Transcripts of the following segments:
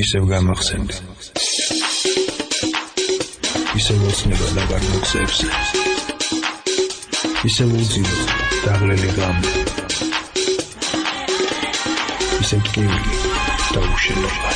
ისევ გამახსენდი. ისევ ოცნება დაბარ მოხსებზე. ისევ უძილო დაღლილი ღამე. ისევ ტკივილი და უშენობა.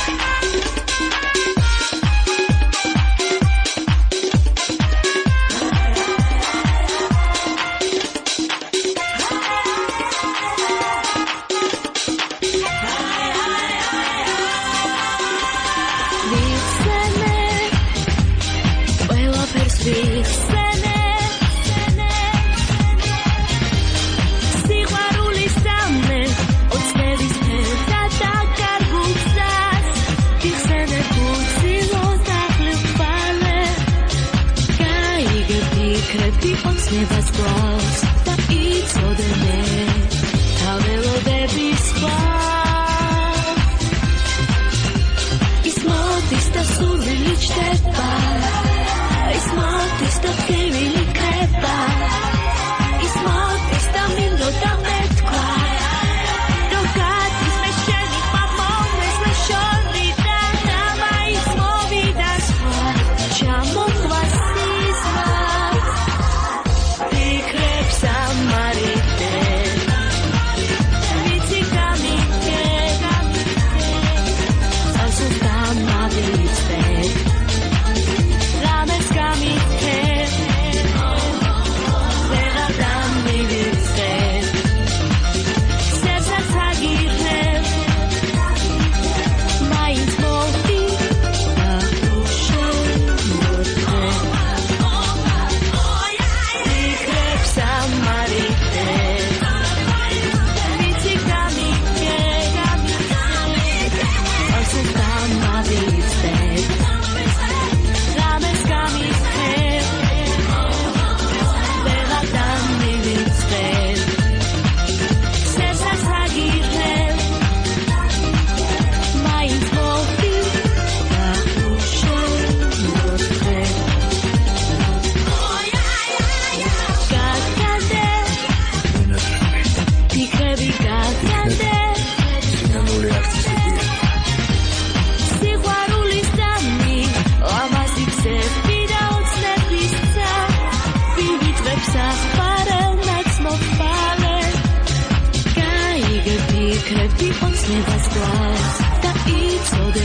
Never scrolls that eats all the net. How will there be spark? It's more this the surely steppa. It's more this the really crepa. It's more this the mindo da metkwa. Dokat is mesheni pa momes meshoni da nama is movida swa. Chamo kvasisma. Never scrolls that eats all the